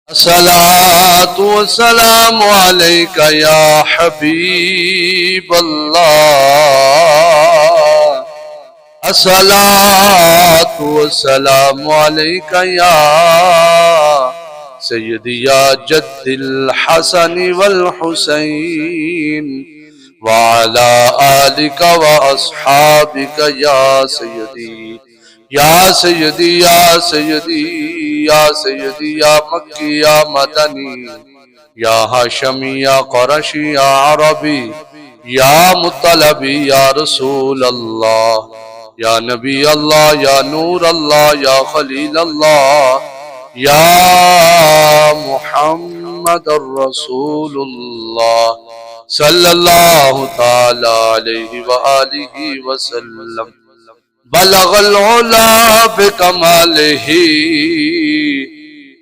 الصلاة والسلام عليك يا حبيب الله. الصلاة والسلام عليك يا سيدي يا جد الحسن والحسين وعلى آلك وأصحابك يا سيدي یا سیدی یا سیدی یا سیدی یا مکی یا مدنی یا ہاشمی یا قرشی یا عربی یا مطلبی یا رسول اللہ یا نبی اللہ یا نور اللہ یا خلیل اللہ یا محمد الرسول اللہ صلی اللہ تعالی علیہ وآلہ وسلم. بلغ العلا بکمالہ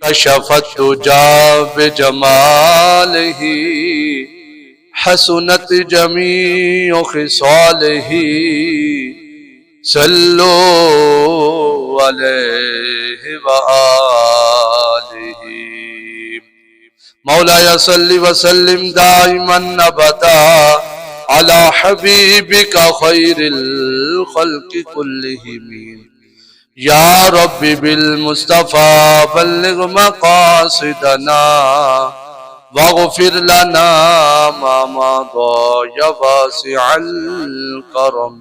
کشف الدجا بجمالہ حسنت جمیع خصالہ صلو علیہ وآلہ. مولاي صل وسلم دائما ابدا على حبيبك خير الخلق كلهم. يا رب بالمصطفى بلغ مقاصدنا واغفر لنا ما مضى يا واسع الكرم.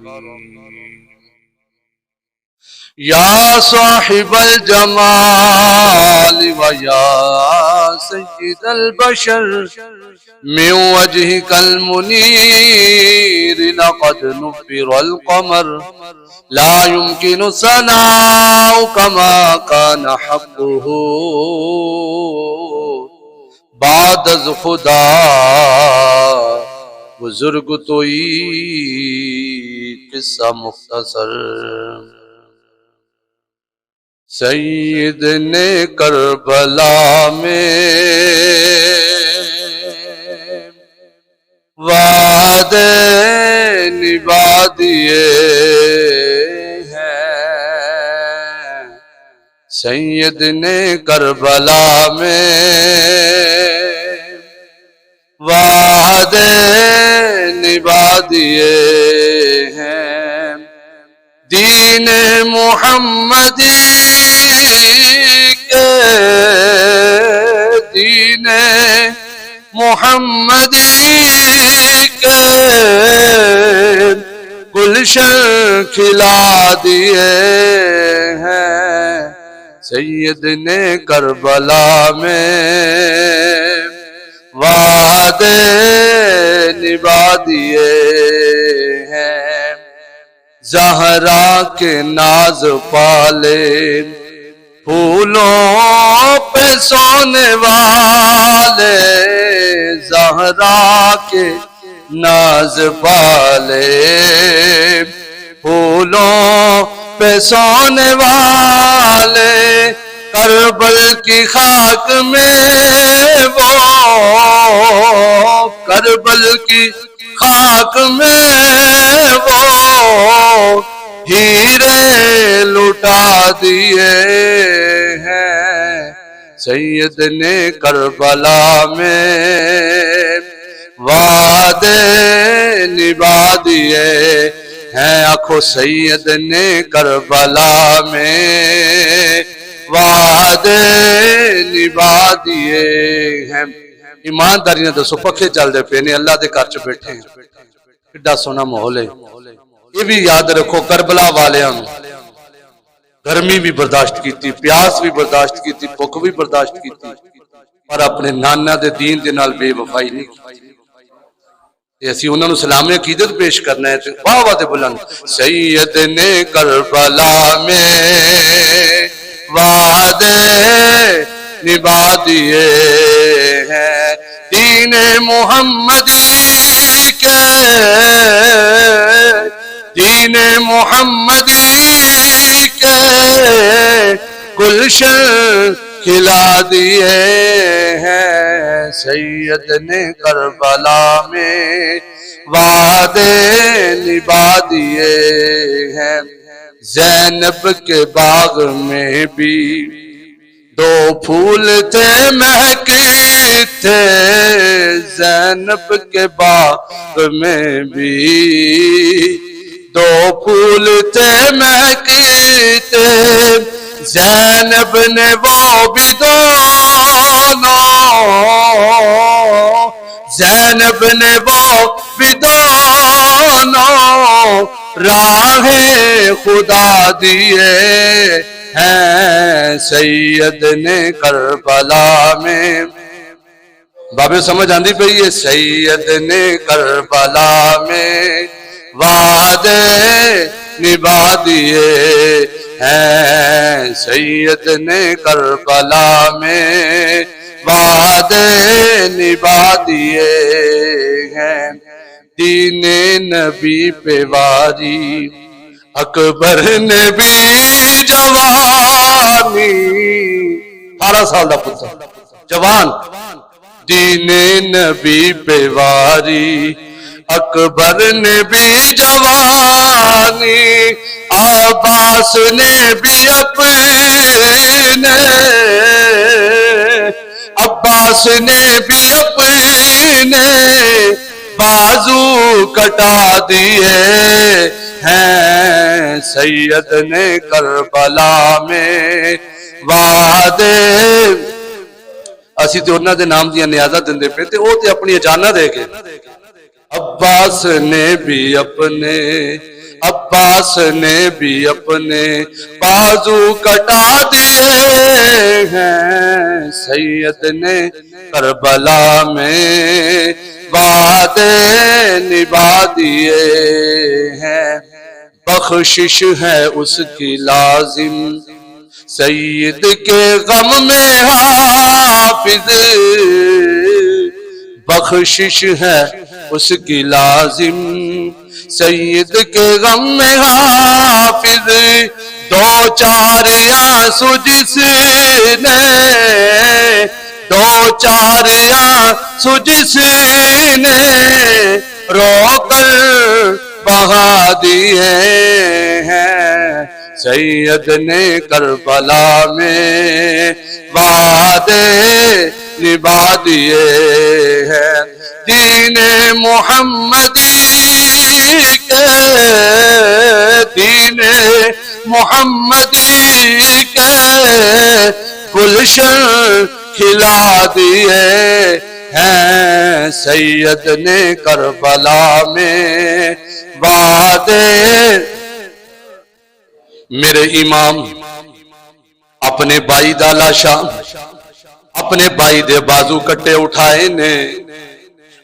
یا صاحب الجمال ویا سید البشر من وجهك المنیر لقد نفر القمر لا يمكن ثناؤك ما كان حقه بعد از خدا بزرگ توئی قصہ مختصر. سید نے کربلا میں وعدے نبھا دیے ہیں. سید نے کربلا میں وعدے نبھا دیے ہیں. دین محمدی کے دین محمدی کے گلشن کھلا دیے ہیں. سید نے کربلا میں وعدے نبھا دیے ہیں. زہرا کے ناز پالے پھولوں پہ سونے والے زہرا کے ناز پالے پھولوں پہ سونے والے کربل کی خاک میں وہ کربل کی خاک میں وہ ہیرے لٹا دیے ہیں. سید نے کربلا میں وعدے نبھا دیے ہیں. آنکھوں سید نے کربلا میں وعدے نبھا دیے ہیں. ایمانداری نے دسو پکھے چل دے پے نے اللہ دے گھر چ بیٹھے ہیں. کڈا سونا ماحول ہے. یہ بھی یاد رکھو کربلا والیاں گرمی بھی برداشت کیتی پیاس بھی برداشت کیتی بھوک بھی برداشت کیتی پر اپنے نانا دے دین دے نال بے وفائی نہیں کی. اسی انہاں نوں سلام عقیدت پیش کرنا ہے. واہ واہ تے بلند. سید نے کربلا میں وعدے نبھا دیے ہیں. دین محمدی کے دین محمدی کے گلشن کھلا دیے ہیں. سید نے کربلا میں وعدے نبھا دیے ہیں. زینب کے باغ میں بھی دو پھول تھے مہکتے زینب کے باغ میں بھی، دو پھول تھے مہکتے زینب نے وہ بھی دونوں، زینب نے وہ بھی دونوں راہ خدا دیے ہیں سید نے کربلا میں۔ بابے سمجھ آندی پئی ہے؟ سید نے کربلا میں وعدے نبھا دیے ہیں، سید نے کربلا میں وعدے نبھا دیے ہیں۔ دین نبی پہ واری اکبر نے بھی جوانی، 18 سال دا پتر جوان، دین نبی پہ واری اکبر نے بھی جوانی، عباس نے بھی اپنے، عباس نے بھی اپنے بازو کٹا دیے ہیں، سید نے کربلا میں وعدے۔ اسی تے انہاں دے نام دیاں نیازاں دیندے پے تے او تے اپنی اجانا دے کے، عباس نے بھی اپنے، عباس نے بھی اپنے بازو کٹا دیے ہیں، سید نے کربلا میں وعدے نبھا دیے ہیں۔ بخشش ہے اس کی لازم سید کے غم میں حافظ، بخشش ہے اس کی لازم سید کے غم میں حافظ، دو چار آنسو جس نے، دو چار آنسو جس نے رو کر بہا دیے ہیں، سید نے کربلا میں وعدے نبھا دیے ہیں۔ دین محمدی کے، دین محمدی کے گلشن کھلا دیے ہیں، سید نے کربلا میں وعدے۔ میرے امام اپنے بائی دا لاشا، اپنے بائی دے بازو کٹے اٹھائے نے،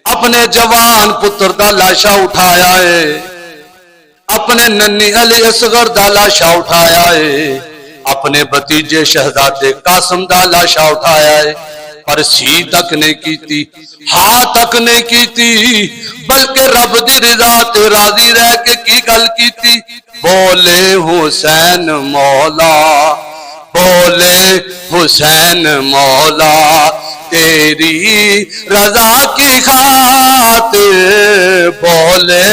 اپنے جوان پتر دا لاشا اٹھایا ہے، اپنے ننی علی اصغر دا لاشا اٹھایا ہے، اپنے بھتیجے شہزادے قاسم دا لاشا اٹھایا ہے، پر سی تک نہیں کیتی، ہاں تک نہیں کیتی، بلکہ رب دی رضا تے راضی رہ کے کی گل کیتی، بولے حسین مولا، بولے حسین مولا تیری رضا کی خاطر، بولے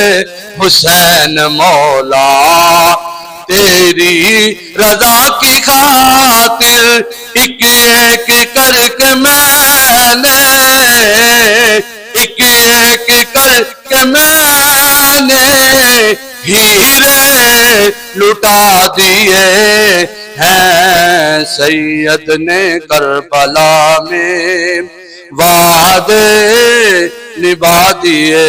حسین مولا تیری رضا کی خاطر، ایک ایک کر کے میں نے، ایک ایک کر کے میں نے ہیرے لٹا دیے ہیں، سید نے کربلا میں وعدے نبھا دیے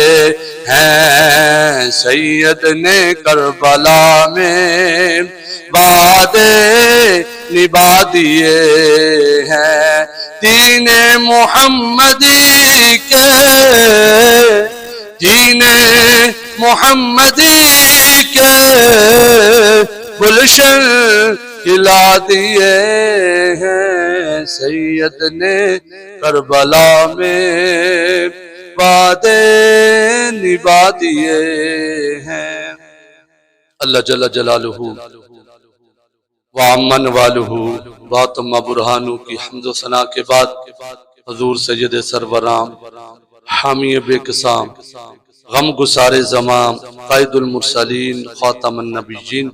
ہیں، سید نے کربلا میں وعدے نبھا دیے ہیں۔ دین محمدی کے، دین محمدی کے گلشن کھلا دیے ہیں، سید نے کربلا میں وعدے نبھا دیے ہیں۔ اللہ جل جلالہ وعمن والہ واتم برہانو کی حمد و ثنا کے بعد حضور سید سرورام، حامی بے قسام، غم گسار زمان، قائد المرسلین، خاتم النبیین،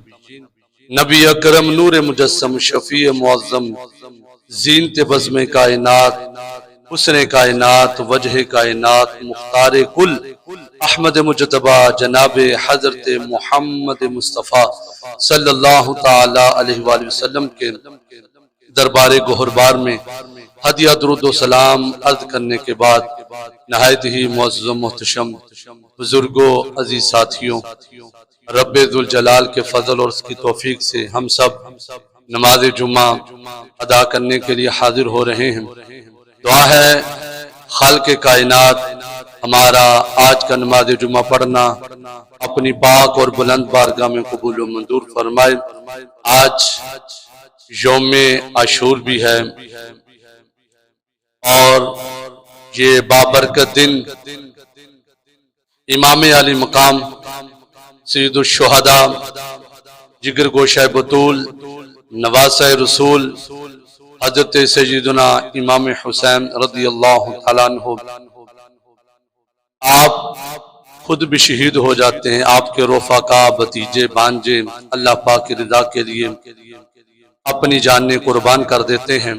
نبی اکرم، نور مجسم، شفیع معظم، زینت بزم کائنات، حسن کائنات، وجہ کائنات، مختار کل احمد مجتبی جناب حضرت محمد مصطفیٰ صلی اللہ تعالی علیہ وآلہ وسلم کے دربار گہربار میں ہدیہ درود و سلام عرض کرنے کے بعد نہایت ہی معزز و محتشم بزرگوں، عزیز ساتھیوں، رب ذوالجلال کے فضل اور اس کی توفیق سے ہم سب نماز جمعہ ادا کرنے کے لیے حاضر ہو رہے ہیں۔ دعا ہے خالق کائنات ہمارا آج کا نماز جمعہ پڑھنا اپنی پاک اور بلند بارگاہ میں قبول و منظور فرمائے۔ آج یوم عاشور بھی ہے اور یہ بابرکت دن امام علی مقام سید الشہداء جگر گوشہ بطول نواسہ رسول حضرت سیدنا امام حسین رضی اللہ تعالیٰ عنہ آپ خود بھی شہید ہو جاتے ہیں، آپ کے رفقا، بھتیجے، بھانجے اللہ پاک کی رضا کے لیے اپنی جانیں قربان کر دیتے ہیں۔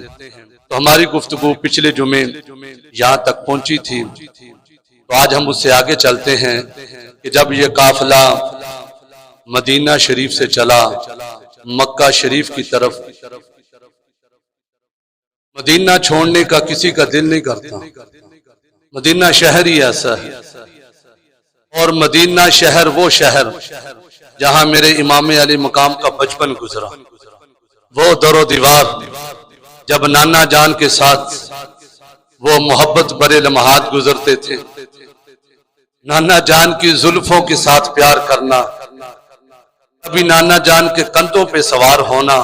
تو ہماری گفتگو پچھلے جمعے یہاں تک پہنچی تھی، تو آج ہم اس سے آگے چلتے ہیں کہ جب یہ قافلہ مدینہ شریف سے چلا مکہ شریف کی طرف، مدینہ چھوڑنے کا کسی کا دل نہیں کرتا، مدینہ شہر ہی ایسا ہے، اور مدینہ شہر وہ شہر جہاں میرے امام علی مقام کا بچپن گزرا، وہ در و دیوار جب نانا جان کے ساتھ وہ محبت برے لمحات گزرتے تھے، نانا جان کی زلفوں کے ساتھ پیار کرنا، کبھی نانا جان کے کندھوں پہ سوار ہونا،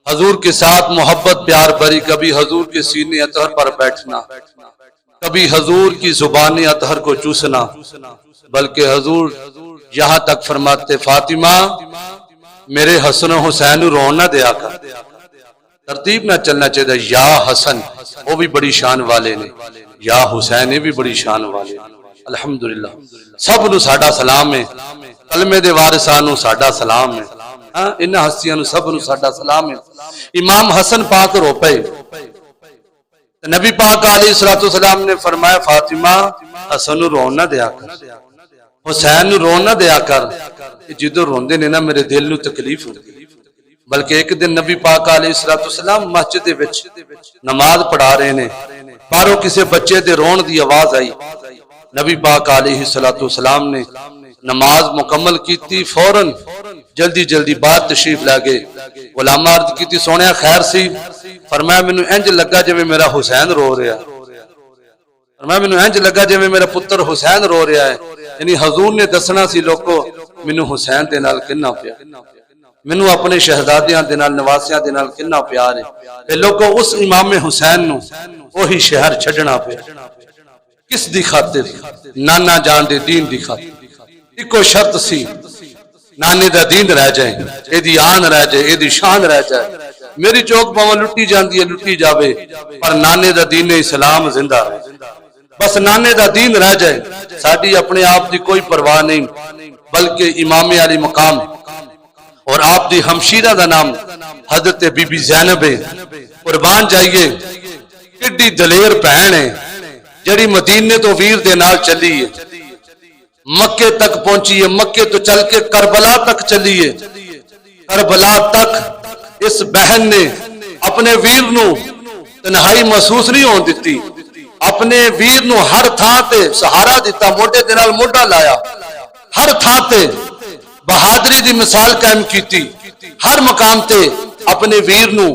حضور کے ساتھ محبت پیار بری، کبھی حضور کے سینے اطہر پر بیٹھنا، کبھی حضور کی زبان اطہر کو چوسنا، بلکہ حضور یہاں تک فرماتے فاطمہ میرے حسن و حسین رونا دیا کر، ترتیب نہ چلنا چاہیے، یا حسن وہ بھی بڑی شان والے نے، یا حسین یہ بھی بڑی شان والے، الحمدللہ سب نو ساڈا سلام ہے، کلمے دے وارثانو ساڈا سلام ہے، انہاں ہستیاں نو سب نو ساڈا سلام ہے۔ امام حسن پاک رو پے، نبی پاک علیہ السلام نے فرمایا فاطمہ حسن نو رون نہ دیا کر، حسین نو رون نہ دیا کر، جدو روندے نے نا میرے دل نو تکلیف ہوندی۔ بلکہ ایک دن نبی پاک علیہ السلام مسجد وچ نماز پڑھا رہے نے، باہروں کسی بچے دے رون دی آواز آئی، نبی پاک علیہ السلام نے نماز مکمل کیتی، فوراً جلدی جلدی بعد تشریف لے گئے، غلام عرض کیتی سونیا خیر سی؟ فرمایا مینوں انج لگا جویں میرا حسین رو رہا ہے، فرمایا مینوں انج لگا جویں میرا پتر حسین رو رہا ہے، یعنی حضور نے دسنا سی لوگوں مینوں حسین دے نال کنا پیار، مینوں اپنے شہزادیاں دے نال نواسیاں دے نال کنا پیار ہے، تے لوگوں اس امام حسین نو وہی شہر چھڈنا پیا، کس دی خاطر؟ نانا جان دے دین دی خاطر۔ ایکو شرط سی، نانے دا دین رہ جائے، اے دی آن رہ جائے، اے دی شان رہ جائے، میری چوک پاواں لٹی جاندی ہے لٹی جاوے، پر نانے دا دین اسلام زندہ رہے، بس نانے دا دین رہ جائے، ساڈی اپنے آپ دی کوئی پرواہ نہیں، بلکہ امام علی مقام اور آپ دی ہمشیرہ دا نام حضرت بی بی زینب ہے، قربان جائیے کڈی دلیر بہن ہے جڑی مدینے تو ویر دے نال چلی ہے، مکے تک پہنچی ہے، مکے تو چل کے کربلا تک چلی ہے، کربلا تک اس بہن نے اپنے ویر نو تنہائی محسوس نہیں ہون دیتی، اپنے ویر نو ہر تھاں تے سہارا دیتا، موٹے دے نال موٹا لایا، ہر تھاں تے بہادری دی مثال قائم کیتی، ہر مقام تے اپنے ویر نو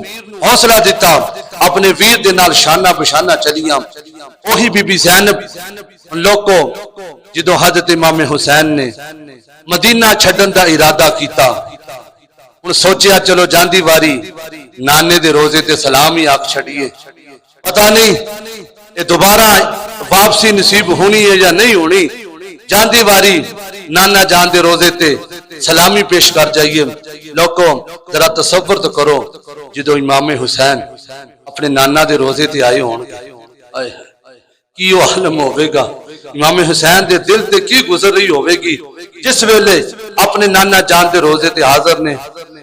حوصلہ دیتا، اپنے ویر دے نال شانہ بشانہ چلیاں۔ وہی بی بی زینب ان لوگوں جدو حضرت امام حسین نے مدینہ چھڈن دا ارادہ کیتا، ان سوچیا چلو جاندی واری نانے دے روزے تے سلام ہی آکھ چھڑیے، پتہ نہیں یہ دوبارہ واپسی نصیب ہونی ہے یا نہیں ہونی، جاندی واری نانا جان دے روزے تے سلامی پیش کر جائیے۔ لوگوں ذرا تصور تو کرو جدو امام حسین اپنے نانا دے روزے تے آئے ہون گے، کی وہ عالم ہوئے گا، امام حسین دے دل تے کی گزر رہی ہوئے گی جس ویلے اپنے نانا جان دے روزے تے حاضر نے،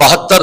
72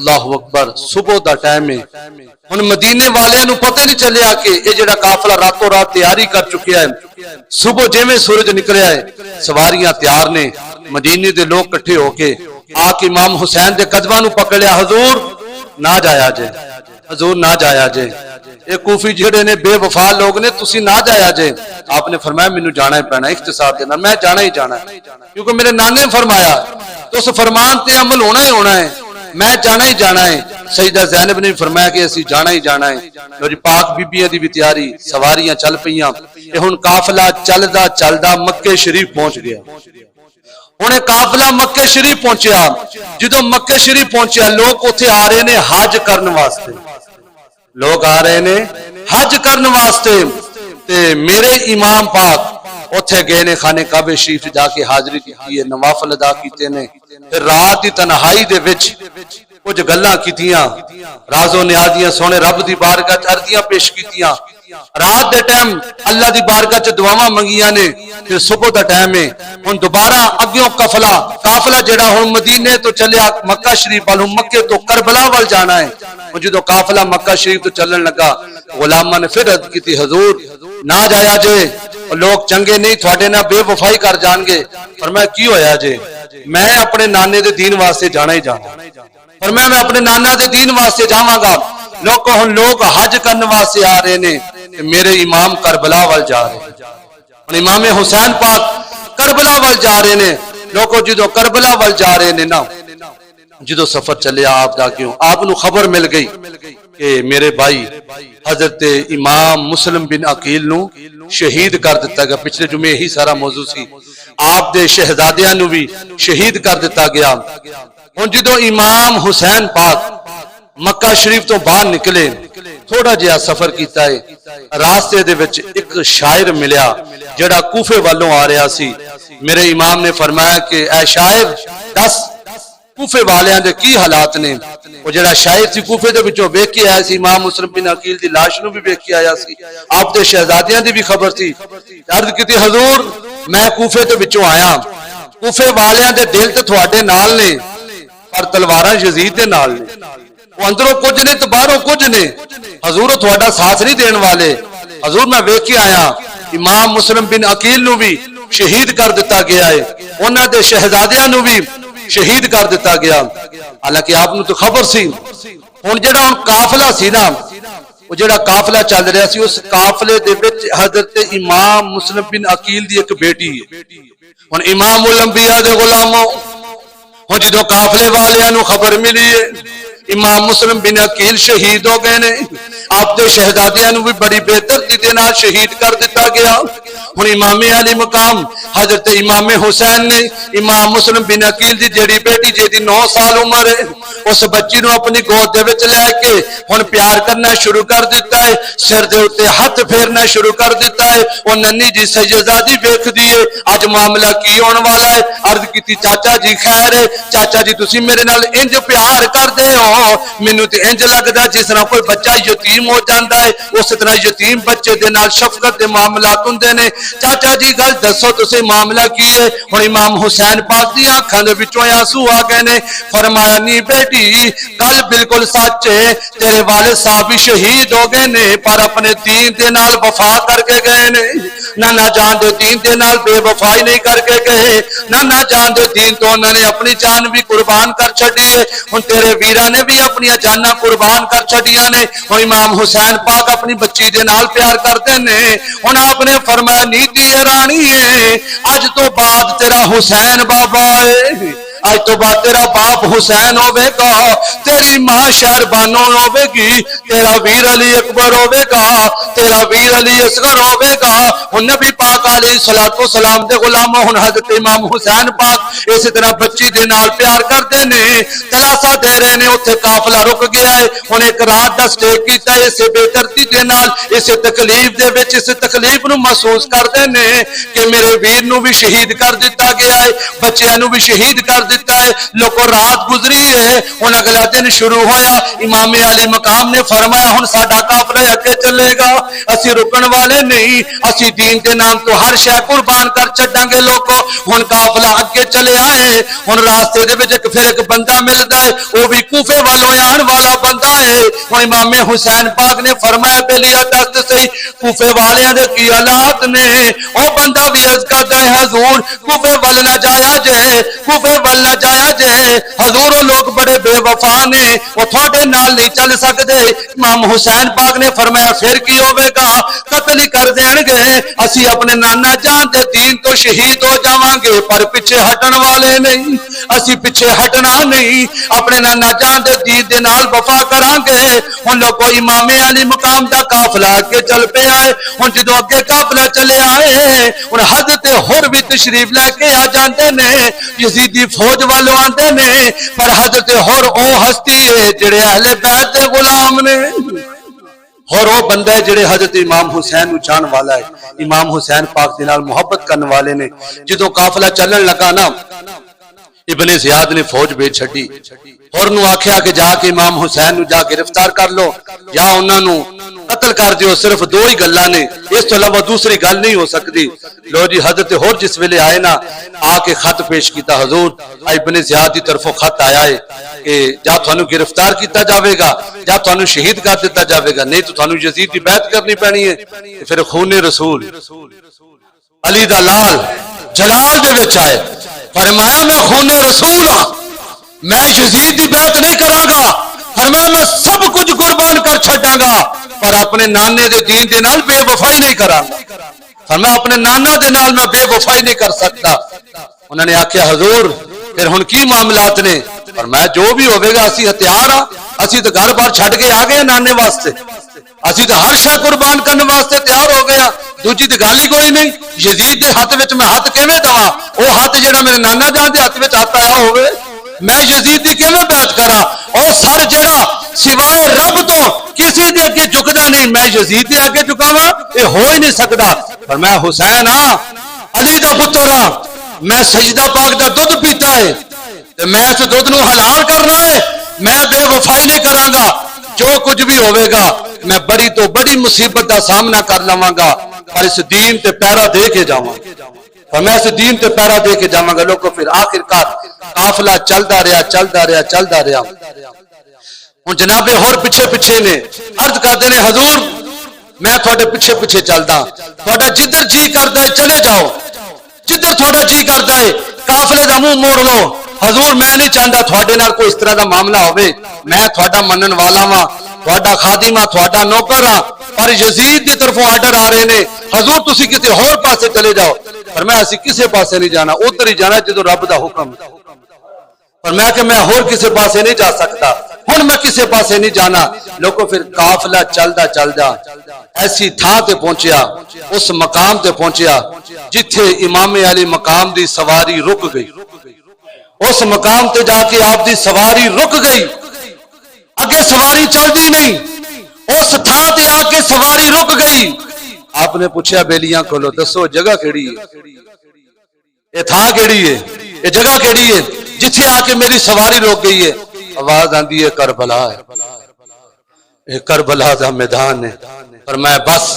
اللہ اکبر صبح دا ٹائم ہے ہن مدینے والے نو پتہ نہیں چلیا کہ یہ جڑا قافلہ راتوں رات تیاری کر چکیا ہے صبح جویں سورج نکلیا ہے سواریاں تیار نے مدینے دے لوگ کٹھے ہو کے آ کے امام حسین دے قدماں نو پکڑیا حضور نہ جایا جے حضور نہ جایا جے یہ کوفی جڑے نے بے وفا لوگ نے تسی نہ جایا جے آپ نے فرمایا مینوں جانا ہی پینا اختصار دینا میں جانا ہی جانا ہے کیونکہ میرے نانے نے فرمایا تو اس فرمان تے عمل ہونا ہی ہونا ہے میں جانا ہی جانا ہے سیدہ زینب نے فرمایا کہ اسی جانا ہی جانا ہے لو جی پاک بیبیاں دی بھی تیاری سواریاں چل پیاں یہ ہن قافلہ چلدا چلدا مکے شریف پہنچ گیا ہن قافلہ مکے شریف پہنچیا جدوں مکے شریف پہنچیا لوگ اوتھے آ رہے نے حج کرن واسطے لوگ آ رہے نے حج کرن واسطے تے میرے امام پاک اوتھے گئے نے خانے کعبہ شریف جا کے حاضری کی ہے نوافل ادا کیتے نے پھر رات دی تنہائی دے وچ کچھ گلاں کیتیاں راز و نیازیاں سونے رب دی بارگاہ وچ عرضیاں پیش کیتیاں رات دے ٹائم اللہ دی بارگاہ وچ دعاواں منگیاں نے پھر صبح دا ٹائم ہے ہن دوبارہ اگیوں قافلہ جڑا ہن مدینے تو چلیا مکہ شریف والوں مکے تو کربلا وال جانا ہے جدوں قافلہ مکہ شریف تو چلن لگا غلاماں نے پھر عرض کیتی حضور نہ جایا جے لوگ چنگے نہیں تھوڑے نہ بے وفائی کر جان گے فرمایا کی ہویا جے میں اپنے نانے دے دین واسطے جانا ہی جانا فرمایا میں اپنے نانا دے دین واسطے جاواں گا لوگ حج کرنے واسطے آ رہے نے میرے امام کربلا وال جا رہے ہیں امام حسین پاک کربلا وال جا رہے نے لوگوں جدو کربلا وال جا رہے نے نا جدو سفر چلیا آپ دا کیوں آپ نو خبر مل گئی کہ میرے بھائی حضرت امام مسلم بن عقیل نو شہید کر دیتا گیا پچھلے جمعے ہی سارا موضوع سی آپ دے شہزادیاں نو بھی شہید کر دیتا گیا ہن جدو امام حسین پاک مکہ شریف تو باہر نکلے تھوڑا جہا سفر کیتا ہے راستے دے وچ ایک شاعر ملیا جڑا کوفے والوں آ رہا سی میرے امام نے فرمایا کہ اے شاعر دس کوفے والیاں دے کی حالات نے وہ جڑا شاعر سی کوفے دے وچوں ویکھ کے آیا سی امام مسلم بن عقیل دی لاش نو بھی ویکھ کے آیا سی آپ دے شہزادیاں دی بھی خبر سی عرض کیتی حضور میں کوفے دے وچوں آیا کوفے والیاں دے دل تے تھوڑے نال نے پر تلواراں یزید دے نال نے وہ اندروں کچھ نے تو باہروں کچھ نے حضور تھوڑا ساتھ نہیں دین والے حضور میں ویکھ کے آیا امام مسلم بن عقیل نو بھی شہید کر دیتا گیا ہے انہاں دے شہزادیاں نو بھی شہید کر دیتا گیا حالانکہ آپ نو تو خبر سی ہن جڑا ہن قافلہ سی نا وہ جڑا قافلہ چل رہا سی اس قافلے دے وچ حضرت امام مسلم بن عقیل دی ایک بیٹی ہے ہن امام الانبیاء دے غلاموں ہن جدوں قافلے والیاں نو خبر ملی ہے امام مسلم بن عقیل شہید ہو گئے نے آپ دے شہزادیاں نو بھی بڑی بہترتی دے نال شہید کر دیتا گیا ہن امام علی مقام حضرت امام حسین نے امام مسلم بن عقیل دی جڑی بیٹی جے دی 9 سال عمر ہے اس بچی نو اپنی گود دے وچ لے کے ہن پیار کرنا شروع کر دیتا ہے سر دے اوتے ہاتھ پھیرنا شروع کر دیتا ہے او ننی جی سیدزادی ویکھ دی ہے اج معاملہ کی ہون والا ہے عرض کیتی چاچا جی خیر ہے چاچا جی تسی میرے نال انج پیار کردے ہو مینوں تے انج لگدا جس طرح کوئی بچہ یتیم ہو جاندا ہے اس طرح یتیم بچے دے نال شفقت دے معاملات ہوندے نے چاچا جی گل دسو تسی معاملہ کی ہے ہن امام حسین پاک دی آنکھاں دے وچوں آنسو آ گئے نے فرمایا نہیں بیٹی گل بالکل سچ ہے تیرے والد صاحب بھی شہید ہو گئے نے پر اپنے دین دے نال وفا کر کے گئے نے نہ جان دے دین دے نال بے وفائی نہیں کر کے گئے نہ جان دے دین تو انہوں نے اپنی جان بھی قربان کر چھڈی ہے ہن تیرے ویراں نے بھی اپنی جاناں قربان کر چھڈیاں نے ہن امام حسین پاک اپنی بچی دے نال پیار کردے نے ہن آپ نے فرمایا نیتی رانی ہے اج تو بعد تیرا حسین بابا ہے اج تو بعد تیرا باپ حسین ہوے گا تیری ماں شہر بانو ہوے گی تیرا ویر علی اکبر ہوے گا تیرا ویر علی اصغر ہوے گا ہن نبی پاک علیہ الصلوۃ والسلام دے غلاموں ہن حضرت امام حسین پاک اسی طرح بچی دے نال پیار کردے نے تلاشا دے رہے نے اوتھے قافلہ رک گیا ہے ہن ایک رات دا سٹے کیتا ہے اسے بے دردی دے نال اسے تکلیف دے وچ اس تکلیف نو محسوس کردے نے کہ میرے ویر نو بھی شہید کر دتا گیا ہے بچیاں نو بھی شہید کر دیتا ہے لوگوں رات گزری ہے ان اگلا دن شروع ہویا امام علی مقام نے فرمایا ہن ساڈا قافلہ اگے چلے گا اسی رکن والے نہیں اسی دین دے نام تو ہر شے قربان کر چھڈاں گے لوگوں ہن قافلہ اگے چلے آئے ہن راستے دے وچ پھر ایک بندہ ملدا ہے وہ بھی کوفے والوں آن والا بندہ ہے ہن امام حسین پاک نے فرمایا بلیا دست صحیح کوفے والیاں دے کی حالات نے او بندہ بھی عرض کردا ہے حضور کوفے ول نہ جایا جے کوفے ول نہ جایا جے حضور وہ لوگ بڑے بے وفا نے وہ تھوڑے نال نہیں چل سکتے امام حسین پاک نے فرمایا پھر کی ہوے گا قتل ہی کر دین گے اسی اپنے نانا جان دے دین تو شہید ہو جاواں گے پر پیچھے ہٹن والے نہیں اسی پیچھے ہٹنا نہیں اپنے نانا جان دے دین دے نال وفا کراں گے ہن لوگو امام علی مقام دا قافلہ اگے چل پیا ہے ہن جدوں اگے قافلہ چلے آئے ہن حضرت حر بھی تشریف لے کے آ جاندے نے یزیدی فوج والوں آندے نے پر حضرت حر او ہستی ہے جڑے اہل بیت دے غلام نے اور وہ بندہ ہے جڑے حضرت امام حسین نو جان والا ہے امام حسین پاک دے نال محبت کرن والے نے جدوں قافلہ چلن لگا نا ابن زیاد نے فوج بھیج چھڈی اور نو آکھیا کہ جا کے امام حسین نو جا کے گرفتار کر لو یا انہاں نو قتل کر دیو صرف دو ہی گلاں نے اس تو علاوہ دوسری گل نہیں ہو سکتی لو جی حضرت حر جس ویلے آئے نا آ کے خط پیش کیتا حضور ابن زیاد دی طرفوں خط آیا ہے کہ جا تھانو گرفتار کیتا جاوے گا جا تھانو شہید کر دیتا جاوے گا نہیں تو تھانو یزید دی بیعت کرنی پینی ہے پھر خون رسول علی دا لال جلال دے وچ آئے فرمایا میں خون رسول ہاں میں یزید دی بیعت نہیں کراں گا فرمایا میں سب کچھ قربان کر چھڈاں گا پر اپنے نانے دے دین دے نال بے وفائی نہیں کراں گا فرمایا اپنے نانا دے نال میں بے وفائی نہیں کر سکتا انہوں نے آکھیا حضور پھر ہن کی معاملات نے فرمایا جو بھی ہوے گا اسی ہتھیار ہاں اسی تو گھر بار چھڈ کے آ گئے نانے واسطے اسی تو ہر شے قربان کرنے واسطے تیار ہو گیا دوجی تے گل ہی کوئی نہیں یزید دے ہاتھ وچ میں ہاتھ کیویں دواں او ہاتھ جڑا میرے نانا جان دے ہاتھ وچ ہاتھ آیا ہوے میں یزید دی کیویں بیعت کراں او سر جڑا سوائے رب تو کسی دے اگے جھکدا نہیں میں یزید دے اگے جھکاواں اے ہو ہی نہیں سکدا پر میں حسین ہاں علی دا پتر ہاں میں سجدہ پاک دا دودھ پیتا ہے تے میں اس دودھ نو حلال کرنا ہے میں بے وفائی نہیں کراں گا جو کچھ بھی ہوے گا میں بڑی تو بڑی مصیبت دا سامنا کر لواں گا پر اس دین تے پیرا دے کے جاواں اور میں اس دین تے پیرا دے کے جاواں گا لوگوں پھر آخر کار قافلہ چلدا رہیا ہن جناب ہور پیچھے پیچھے نے عرض کردے نے حضور میں تھوڑے پیچھے پیچھے چلدا تھوڑا جدھر جی کردا ہے چلے جاؤ جدھر تھوڑا جی کردا ہے قافلے دا منہ موڑ لو حضور میں نہیں چاہتا تھوڑے نال کوئی اس طرح دا معاملہ ہوئے میں تھوڑا منن والا ہاں تھوڑا خادم ہاں تھوڑا نوکر ہاں پر یزید دی طرفوں آرڈر آ رہے نے حضور تسی کسی ہور پاسے چلے جاؤ پر میں اسی کسے پاسے نہیں جانا ادھر ہی جانا جدوں رب دا حکم پر میں کہ میں ہور کسے پاسے نہیں جا سکتا ہن میں کسے پاسے نہیں جانا لوگوں پھر قافلہ چلدا ایسی تھاں تے پہنچیا اس مقام تے پہنچیا جتھے امام علی مقام دی سواری رک گئی اس مقام تے جا کے آپ دی سواری رک گئی اگے سواری چلدی نہیں اس تھاں تے آ کے سواری رک گئی آپ نے پوچھا بیلیاں کھولو دسو جگہ کیڑی ہے یہ تھاں کیڑی ہے یہ جگہ کیڑی ہے جتھے آ کے میری سواری رک گئی ہے آواز آندی ہے کربلا ہے یہ کربلا دا میدان ہے فرمایا بس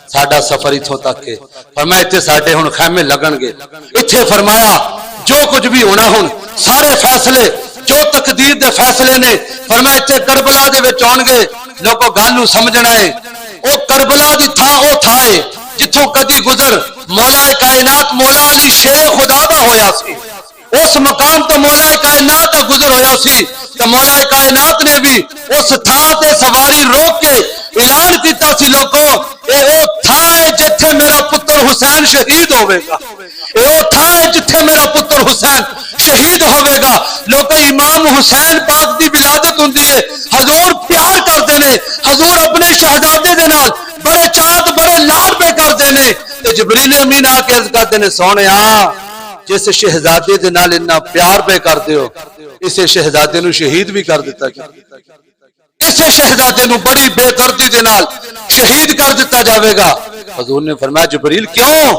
ساڈا سفر ایتھوں تک ہے فرمایا ایتھے ساڈے ہن خیمے لگن گے ایتھے فرمایا جو کچھ بھی ہونا ہن سارے فیصلے جو تقدیر دے فیصلے نے فرمایا ایتھے کربلا دے وچ آن گے لوگوں گل نوں سمجھنا ہے او کربلا دی تھاں او تھا ہے جتھوں کدی گزر مولا کائنات مولا علی شیر خدا دا ہویا سی اس مقام تو مولا کائنات دا گزر ہویا سی تو مولا کائنات نے بھی اس تھاں تے سواری روک کے اعلان کیتا سی لوگوں اے او تھاں ہے جتھے میرا پتر حسین شہید ہوے گا اے او تھاں ہے جتھے میرا پتر حسین شہید ہوے گا لوگ امام حسین پاک دی ولادت ہوندی ہے حضور پیار کردے نے حضور اپنے شہزادے دے نال بڑے چاہت بڑے لاڈ پہ کردے نے تے جبریل امین آ کے عرض کردے نے سونیا جس شہزادے دے نال اتنا پیار پہ کردے ہو اسے شہزادے نو شہید بھی کر دیتا کیا اسے شہزادے نو بڑی بے دردی دے نال شہید کر دیتا جاوے گا حضور نے فرمایا جبریل کیوں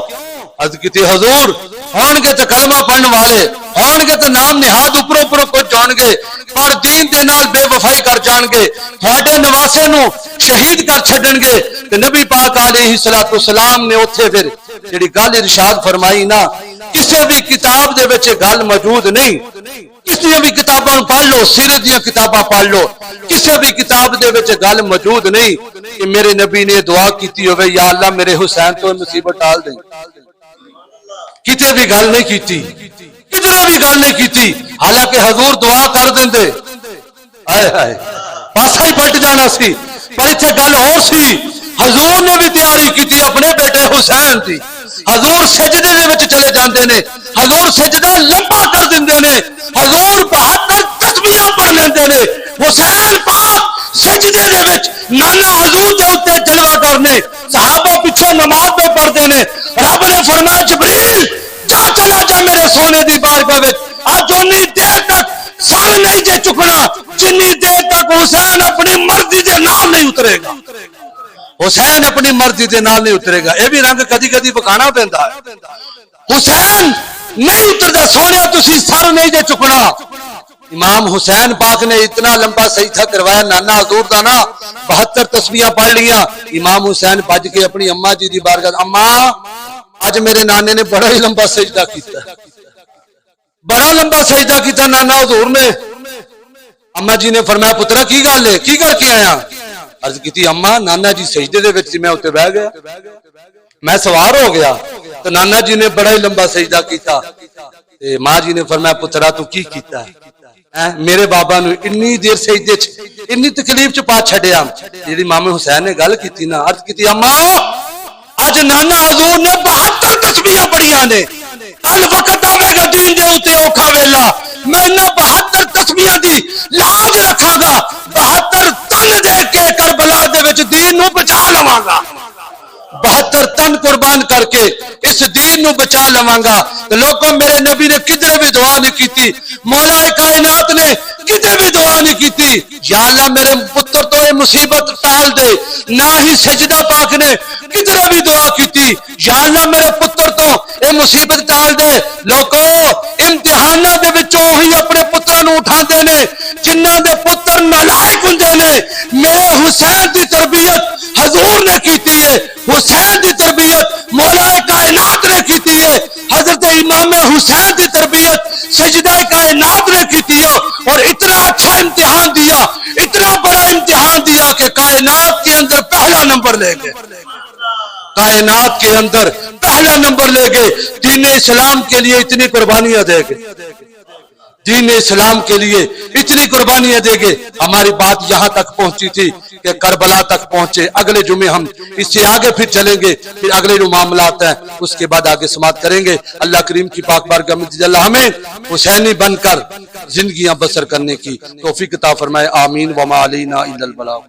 عرض کیتی حضور ہون گے تے کلمہ پڑھن والے ہون گے تے نام نہاد اوپر اوپر کچھ جان گے پر دین دے نال بے وفائی کر جان گے تھوڑے نواسے نو شہید کر چھڈن گے تے نبی پاک علیہ الصلوۃ والسلام نے اوتھے پھر جڑی گل ارشاد فرمائی نا کسی بھی کتاب دے وچ گل موجود نہیں کسی بھی کتاباں پڑھ لو سیرت دیاں کتاباں پڑھ لو کسی بھی کتاب دے وچ گل موجود نہیں کہ میرے نبی نے دعا کیتی ہوئے یا اللہ میرے حسین تو مصیبت ٹال دیں کتے بھی گل نہیں کیتی کدھر بھی گل نہیں کیتی حالانکہ حضور دعا کر دیندے آئے ہائے پاسا ہی پلٹ جانا سی پر اتنے گل اور سی حضور نے بھی تیاری کیتی اپنے بیٹے حسین دی حضور سجدے دے وچ چلے جاندے نے حضور سجدہ لمبا کر دیندے نے حضور 72 تسبیحاں پڑھ لیندے نے حسین پاک سجدے دے وچ نانا حضور دے اوتے جلوہ کرنے صحابہ پیچھے نماز پہ پڑھتے نے رب نے فرمایا جبریل جا چلا جا میرے سونے دی بارگاہ وچ اج اونی دیر تک سر نہیں جے چکنا جنی دیر تک حسین اپنی مرضی دے نال نہیں اترے گا حسین اپنی مرضی دے نال نہیں اترے گا یہ بھی رنگ کدی کدی بکانا پیندا ہے حسین نہیں اتردا سونے تسی سر نہیں جے چکنا امام حسین پاک نے اتنا لمبا سجدہ کروایا نانا حضور دا نا 72 تسبیحاں پڑھ لیاں امام حسین بھج کے اپنی اماں جی دی بارگاہ اماں اج میرے نانے نے بڑا ہی لمبا سجدہ کیتا بڑا لمبا سجدہ کیتا نانا حضور نے اماں جی نے فرمایا پترا کی گل ہے کی کر کے آیا عرض کیتی اماں نانا جی سجدے دے وچ میں اوتے بیٹھ گیا میں سوار ہو گیا تو نانا جی نے بڑا ہی لمبا سجدہ کیتا تے ماں جی نے فرمایا پترا تو کی کیتا ہے میرے بابا نو انی دیر سجدے چ انی تکلیف چ پا چھڈیا جیڑی امام حسین نے گل کیتی نا عرض کیتی اماں اج نانا حضور نے 72 تسبیحاں پڑھیاں نے کل وقت آوے گا دین دے اوتے اوکھا ویلا میں انہاں 72 تسبیحاں دی لاج رکھاں گا 72 تن دے کے کربلا دے وچ دین نو بچا لواں گا 72 تن قربان کر کے اس دین نو بچا لواں گا تے لوگوں میرے نبی نے کدھر بھی دعا نہیں کیتی مولا کائنات نے کدھر بھی دعا نہیں کیتی یا اللہ میرے پتر تو یہ مصیبت ٹال دے نہ ہی سجدہ پاک نے کدھر بھی دعا کیتی یا اللہ میرے پتر تو یہ مصیبت ٹال دے لوگوں امتحاناں دے وچوں ہی اپنے پتراں نو اٹھاندے نے جنہاں دے پتر نالائق ہوندے نے میرے حسین دی تربیت حضور نے کیتی ہے حسین دی تربیت مولا کائنات نے کیتی ہے حضرت امام حسین دی تربیت سجدہ کائنات نے کیتی ہے اور اتنا اچھا امتحان دیا اتنا بڑا امتحان دیا کہ کائنات کے اندر پہلا نمبر لے گئے کائنات کے اندر پہلا نمبر لے گئے دین اسلام کے لیے اتنی قربانیاں دے گئے دین اسلام کے لیے اتنی قربانیاں دے گے ہماری بات یہاں تک پہنچی تھی کہ کربلا تک پہنچے اگلے جمعے ہم اس سے آگے پھر چلیں گے پھر اگلے جو معاملات ہیں اس کے بعد آگے سماعت کریں گے اللہ کریم کی پاک بارگاہ میں اللہ ہمیں حسینی بن کر زندگیاں بسر کرنے کی توفیق عطا فرمائے آمین وما علینا الا البلاغ